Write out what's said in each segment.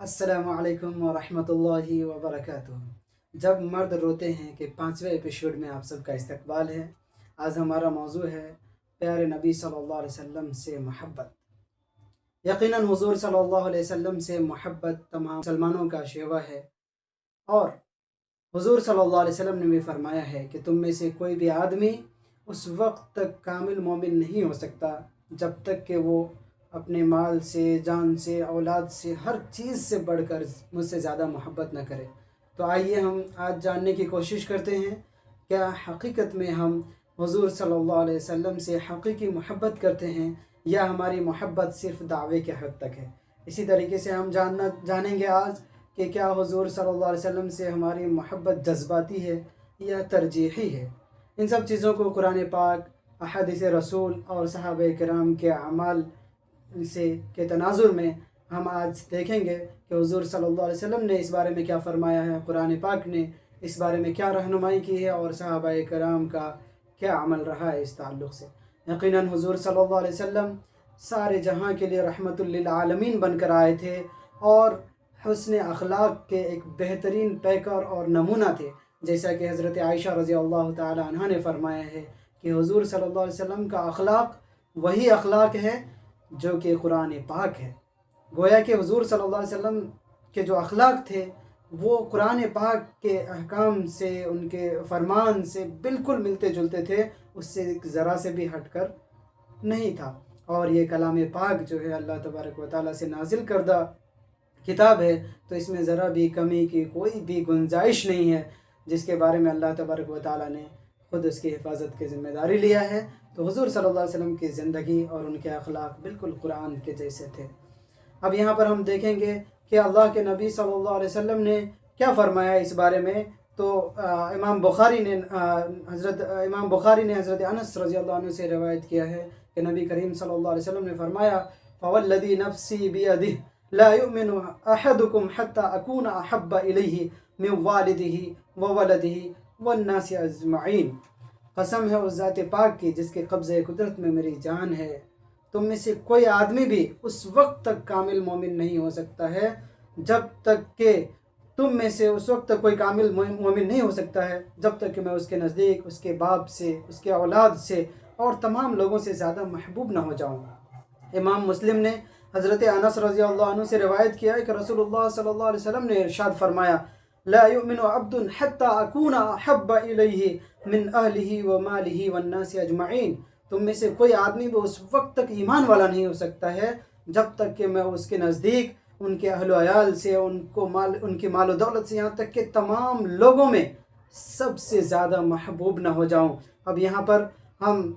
السلام علیکم ورحمۃ اللہ وبرکاتہ۔ جب مرد روتے ہیں کہ 5ویں ایپیسوڈ میں آپ سب کا استقبال ہے۔ آج ہمارا موضوع ہے پیارے نبی صلی اللہ علیہ وسلم سے محبت۔ یقیناً حضور صلی اللہ علیہ وسلم سے محبت تمام مسلمانوں کا شیوا ہے، اور حضور صلی اللہ علیہ وسلم نے بھی فرمایا ہے کہ تم میں سے کوئی بھی آدمی اس وقت تک کامل مومن نہیں ہو سکتا جب تک کہ وہ اپنے مال سے، جان سے، اولاد سے، ہر چیز سے بڑھ کر مجھ سے زیادہ محبت نہ کرے۔ تو آئیے ہم آج جاننے کی کوشش کرتے ہیں، کیا حقیقت میں ہم حضور صلی اللہ علیہ وسلم سے حقیقی محبت کرتے ہیں، یا ہماری محبت صرف دعوے کے حد تک ہے۔ اسی طریقے سے ہم جانیں گے آج کہ کیا حضور صلی اللہ علیہ وسلم سے ہماری محبت جذباتی ہے یا ترجیحی ہے۔ ان سب چیزوں کو قرآن پاک، احادیث رسول اور صحابہ کرام کے اعمال کے تناظر میں ہم آج دیکھیں گے کہ حضور صلی اللہ علیہ وسلم نے اس بارے میں کیا فرمایا ہے، قرآن پاک نے اس بارے میں کیا رہنمائی کی ہے، اور صحابہ کرام کا کیا عمل رہا ہے اس تعلق سے۔ یقیناً حضور صلی اللہ علیہ وسلم سارے جہاں کے لیے رحمت للعالمین بن کر آئے تھے، اور حسن اخلاق کے ایک بہترین پیکر اور نمونہ تھے، جیسا کہ حضرت عائشہ رضی اللہ تعالی عنہ نے فرمایا ہے کہ حضور صلی اللہ علیہ وسلم کا اخلاق وہی اخلاق ہے جو کہ قرآن پاک ہے۔ گویا کہ حضور صلی اللہ علیہ وسلم کے جو اخلاق تھے وہ قرآن پاک کے احکام سے، ان کے فرمان سے بالکل ملتے جلتے تھے، اس سے ذرا سے بھی ہٹ کر نہیں تھا۔ اور یہ کلام پاک جو ہے اللہ تبارک و تعالیٰ سے نازل کردہ کتاب ہے، تو اس میں ذرا بھی کمی کی کوئی بھی گنجائش نہیں ہے، جس کے بارے میں اللہ تبارک و تعالیٰ نے خود اس کی حفاظت کی ذمہ داری لیا ہے۔ تو حضور صلی اللہ علیہ وسلم کی زندگی اور ان کے اخلاق بالکل قرآن کے جیسے تھے۔ اب یہاں پر ہم دیکھیں گے کہ اللہ کے نبی صلی اللہ علیہ وسلم نے کیا فرمایا اس بارے میں۔ تو امام بخاری نے حضرت انس رضی اللہ عنہ سے روایت کیا ہے کہ نبی کریم صلی اللہ علیہ وسلم نے فرمایا، فوالذی نفسی بیدہ لا یؤمن احدکم حتی اکون احب الیہ من والدہ وولدہ والناس اجمعین۔ قسم ہے اس ذات پاک کی جس کے قبضہ قدرت میں میری جان ہے، تم میں سے کوئی آدمی بھی اس وقت تک کامل مومن نہیں ہو سکتا ہے جب تک کہ تم میں سے اس وقت تک کوئی کامل مومن نہیں ہو سکتا ہے جب تک کہ میں اس کے نزدیک، اس کے باپ سے، اس کے اولاد سے اور تمام لوگوں سے زیادہ محبوب نہ ہو جاؤں۔ امام مسلم نے حضرت انس رضی اللہ عنہ سے روایت کیا ہے کہ رسول اللہ صلی اللہ علیہ وسلم نے ارشاد فرمایا، لا یؤمن عبد حتی اکون احب الیہ من اہلہ ومالہ والناس اجمعین۔ تم میں سے کوئی آدمی بھی اس وقت تک ایمان والا نہیں ہو سکتا ہے جب تک کہ میں اس کے نزدیک، ان کے اہل و عیال سے، ان کی مال و دولت سے، یہاں تک کہ تمام لوگوں میں سب سے زیادہ محبوب نہ ہو جاؤں۔ اب یہاں پر ہم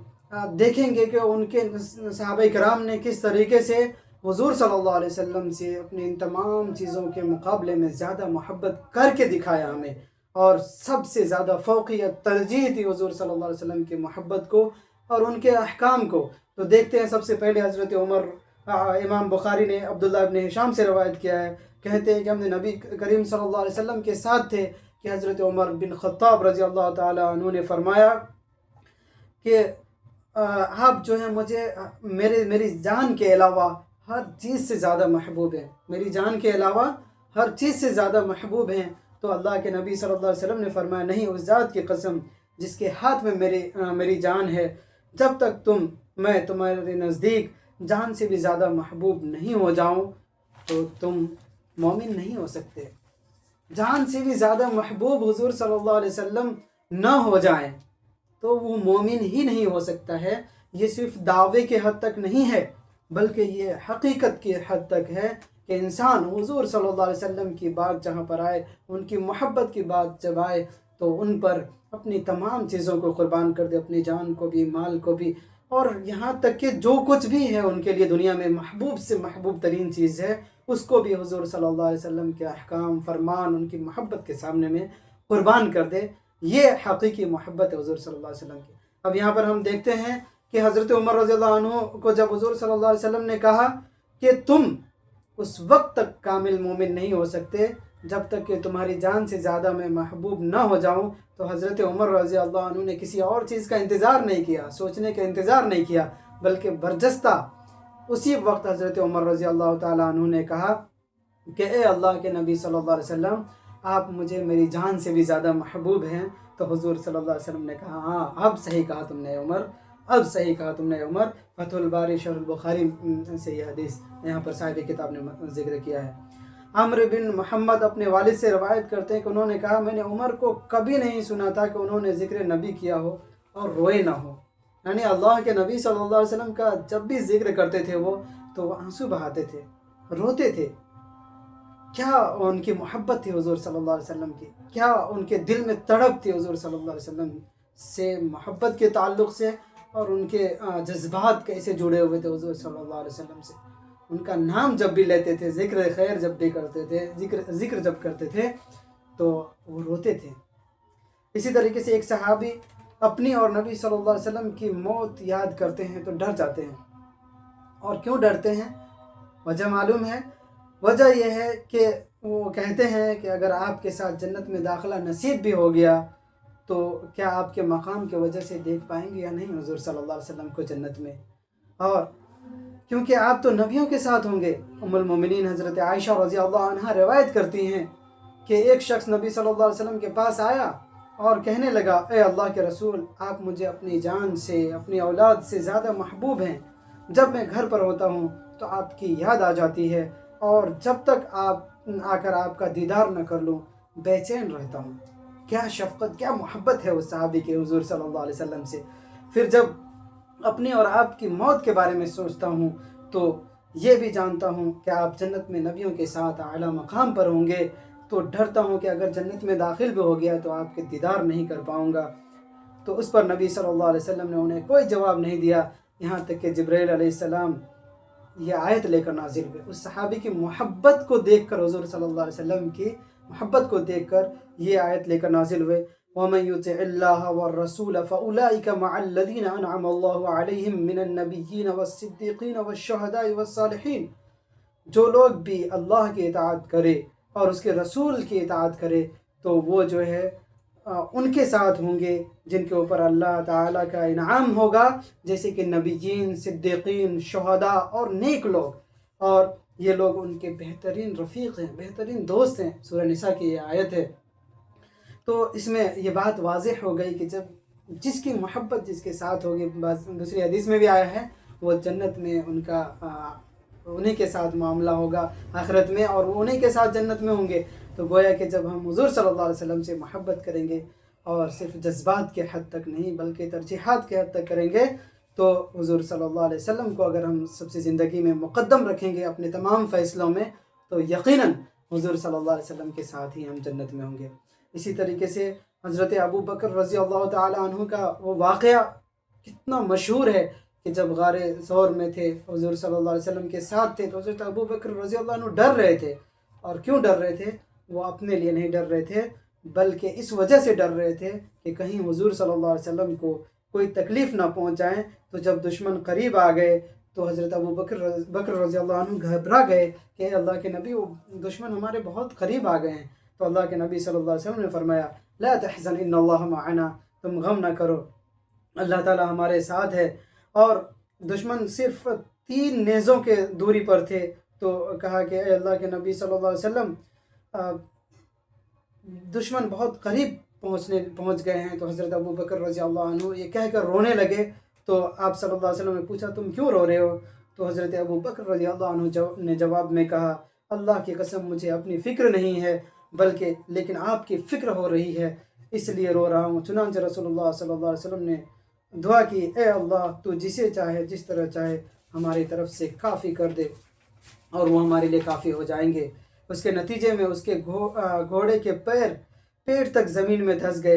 دیکھیں گے کہ ان کے صحابہ کرام نے کس طریقے سے حضور صلی اللہ علیہ وسلم سے اپنی ان تمام چیزوں کے مقابلے میں زیادہ محبت کر کے دکھایا ہمیں، اور سب سے زیادہ فوقیت ترجیح دی حضور صلی اللہ علیہ وسلم کی محبت کو اور ان کے احکام کو۔ تو دیکھتے ہیں سب سے پہلے حضرت عمر، امام بخاری نے عبداللہ ابن ہشام سے روایت کیا ہے، کہتے ہیں کہ ہم نے نبی کریم صلی اللہ علیہ وسلم کے ساتھ تھے کہ حضرت عمر بن خطاب رضی اللہ تعالی عنہ نے فرمایا کہ آپ جو ہیں مجھے میری جان کے علاوہ ہر چیز سے زیادہ محبوب ہیں، میری جان کے علاوہ ہر چیز سے زیادہ محبوب ہیں۔ تو اللہ کے نبی صلی اللہ علیہ وسلم نے فرمایا، نہیں، اس ذات کی قسم جس کے ہاتھ میں میری جان ہے، جب تک میں تمہارے نزدیک جان سے بھی زیادہ محبوب نہیں ہو جاؤں تو تم مومن نہیں ہو سکتے۔ جان سے بھی زیادہ محبوب حضور صلی اللہ علیہ وسلم نہ ہو جائیں تو وہ مومن ہی نہیں ہو سکتا ہے۔ یہ صرف دعوے کے حد تک نہیں ہے، بلکہ یہ حقیقت کی حد تک ہے کہ انسان حضور صلی اللہ علیہ وسلم کی بات جہاں پر آئے، ان کی محبت کی بات جب آئے، تو ان پر اپنی تمام چیزوں کو قربان کر دے، اپنی جان کو بھی، مال کو بھی، اور یہاں تک کہ جو کچھ بھی ہے ان کے لیے دنیا میں محبوب سے محبوب ترین چیز ہے، اس کو بھی حضور صلی اللہ علیہ وسلم کے احکام، فرمان، ان کی محبت کے سامنے میں قربان کر دے۔ یہ حقیقی محبت ہے حضور صلی اللہ علیہ وسلم کی۔ اب یہاں پر ہم دیکھتے ہیں کہ حضرت عمر رضی اللہ عنہ کو جب حضور صلی اللہ علیہ وسلم نے کہا کہ تم اس وقت تک کامل مومن نہیں ہو سکتے جب تک کہ تمہاری جان سے زیادہ میں محبوب نہ ہو جاؤں، تو حضرت عمر رضی اللہ عنہ نے کسی اور چیز کا انتظار نہیں کیا، سوچنے کا انتظار نہیں کیا، بلکہ برجستہ اسی وقت حضرت عمر رضی اللہ تعالیٰ عنہ نے کہا، کہ اے اللہ کے نبی صلی اللہ علیہ وسلم آپ مجھے میری جان سے بھی زیادہ محبوب ہیں۔ تو حضور صلی اللہ علیہ وسلم نے کہا ہاں اب صحیح کہا تم نے عمر، اب صحیح کہا تم نے عمر۔ فتح الباری شرح البخاری سے یہ حدیث یہاں پر صاحب کتاب نے ذکر کیا ہے۔ عمرو بن محمد اپنے والد سے روایت کرتے ہیں کہ انہوں نے کہا میں نے عمر کو کبھی نہیں سنا تھا کہ انہوں نے ذکر نبی کیا ہو اور روئے نہ ہو۔ یعنی اللہ کے نبی صلی اللہ علیہ وسلم کا جب بھی ذکر کرتے تھے وہ تو آنسو بہاتے تھے، روتے تھے۔ کیا ان کی محبت تھی حضور صلی اللہ علیہ وسلم کی، کیا ان کے دل میں تڑپ تھی حضور صلی اللہ علیہ وسلم سے محبت کے تعلق سے، اور ان کے جذبات کیسے جڑے ہوئے تھے حضور صلی اللہ علیہ وسلم سے۔ ان کا نام جب بھی لیتے تھے، ذکر خیر جب بھی کرتے تھے، ذکر جب کرتے تھے تو وہ روتے تھے۔ اسی طریقے سے ایک صحابی اپنی اور نبی صلی اللہ علیہ وسلم کی موت یاد کرتے ہیں تو ڈر جاتے ہیں۔ اور کیوں ڈرتے ہیں؟ وجہ معلوم ہے، وجہ یہ ہے کہ وہ کہتے ہیں کہ اگر آپ کے ساتھ جنت میں داخلہ نصیب بھی ہو گیا تو کیا آپ کے مقام کی وجہ سے دیکھ پائیں گے یا نہیں حضور صلی اللہ علیہ وسلم کو جنت میں؟ اور کیونکہ آپ تو نبیوں کے ساتھ ہوں گے۔ ام المومنین حضرت عائشہ رضی اللہ عنہا روایت کرتی ہیں کہ ایک شخص نبی صلی اللہ علیہ وسلم کے پاس آیا اور کہنے لگا اے اللہ کے رسول آپ مجھے اپنی جان سے، اپنی اولاد سے زیادہ محبوب ہیں۔ جب میں گھر پر ہوتا ہوں تو آپ کی یاد آ جاتی ہے، اور جب تک آپ آ کر آپ کا دیدار نہ کر لوں بے چین رہتا ہوں۔ کیا شفقت، کیا محبت ہے اس صحابی کے حضور صلی اللہ علیہ وسلم سے۔ پھر جب اپنی اور آپ کی موت کے بارے میں سوچتا ہوں تو یہ بھی جانتا ہوں کہ آپ جنت میں نبیوں کے ساتھ اعلیٰ مقام پر ہوں گے، تو ڈرتا ہوں کہ اگر جنت میں داخل بھی ہو گیا تو آپ کے دیدار نہیں کر پاؤں گا۔ تو اس پر نبی صلی اللہ علیہ وسلم نے انہیں کوئی جواب نہیں دیا، یہاں تک کہ جبرائیل علیہ السلام یہ آیت لے کر نازل ہوئے۔ اس صحابی کی محبت کو دیکھ کر، حضور صلی اللہ علیہ وسلم کی محبت کو دیکھ کر یہ آیت لے کر نازل ہوئے۔ وَمَن يُطِعِ اللَّهَ وَالرَّسُولَ فَأُولَٰئِكَ مَعَ الَّذِينَ أَنْعَمَ اللَّهُ عَلَيْهِم مِّنَ النَّبِيِّينَ وَالصِّدِّيقِينَ وَالشُّهَدَاءِ وَالصَّالِحِينَ۔ جو لوگ بھی اللہ کی اطاعت کرے اور اس کے رسول کی اطاعت کرے تو وہ جو ہے ان کے ساتھ ہوں گے جن کے اوپر اللہ تعالیٰ کا انعام ہوگا، جیسے کہ نبیین، صدیقین، شہداء اور نیک لوگ، اور یہ لوگ ان کے بہترین رفیق ہیں، بہترین دوست ہیں۔ سورہ نساء کی یہ آیت ہے۔ تو اس میں یہ بات واضح ہو گئی کہ جب جس کی محبت جس کے ساتھ ہوگی، دوسری حدیث میں بھی آیا ہے وہ جنت میں ان کا انہی کے ساتھ معاملہ ہوگا آخرت میں، اور وہ انہی کے ساتھ جنت میں ہوں گے۔ تو گویا کہ جب ہم حضور صلی اللہ علیہ وسلم سے محبت کریں گے، اور صرف جذبات کے حد تک نہیں بلکہ ترجیحات کے حد تک کریں گے، تو حضور صلی اللہ علیہ وسلم کو اگر ہم سب سے زندگی میں مقدم رکھیں گے اپنے تمام فیصلوں میں، تو یقیناً حضور صلی اللہ علیہ وسلم کے ساتھ ہی ہم جنت میں ہوں گے۔ اسی طریقے سے حضرت ابو بکر رضی اللہ تعالی عنہ کا وہ واقعہ کتنا مشہور ہے کہ جب غار ثور میں تھے، حضور صلی اللہ علیہ وسلم کے ساتھ تھے، تو حضرت ابو بکر رضی اللہ عنہ ڈر رہے تھے۔ اور کیوں ڈر رہے تھے؟ وہ اپنے لیے نہیں ڈر رہے تھے بلکہ اس وجہ سے ڈر رہے تھے کہ کہیں حضور صلی اللہ علیہ وسلم کو کوئی تکلیف نہ پہنچائیں۔ تو جب دشمن قریب آ گئے تو حضرت ابو بکر رضی اللہ عنہ گھبرا گئے کہ اے اللہ کے نبی وہ دشمن ہمارے بہت قریب آ گئے ہیں۔ تو اللہ کے نبی صلی اللہ علیہ وسلم نے فرمایا لا تحزن ان اللہ معنا، تم غم نہ کرو، اللہ تعالی ہمارے ساتھ ہے۔ اور دشمن صرف 3 نیزوں کے دوری پر تھے، تو کہا کہ اے اللہ کے نبی صلی اللہ علیہ وسلم دشمن بہت قریب پہنچ گئے ہیں۔ تو حضرت ابو بکر رضی اللہ عنہ یہ کہہ کر رونے لگے۔ تو آپ صلی اللہ علیہ وسلم نے پوچھا تم کیوں رو رہے ہو؟ تو حضرت ابو بکر رضی اللہ عنہ نے جواب میں کہا اللہ کی قسم مجھے اپنی فکر نہیں ہے بلکہ لیکن آپ کی فکر ہو رہی ہے، اس لیے رو رہا ہوں۔ چنانچہ رسول اللہ صلی اللہ علیہ وسلم نے دعا کی اے اللہ تو جسے چاہے جس طرح چاہے ہماری طرف سے کافی کر دے، اور وہ ہمارے لیے کافی ہو جائیں گے۔ اس کے نتیجے میں اس کے گھوڑے کے پیٹ تک زمین میں دھس گئے۔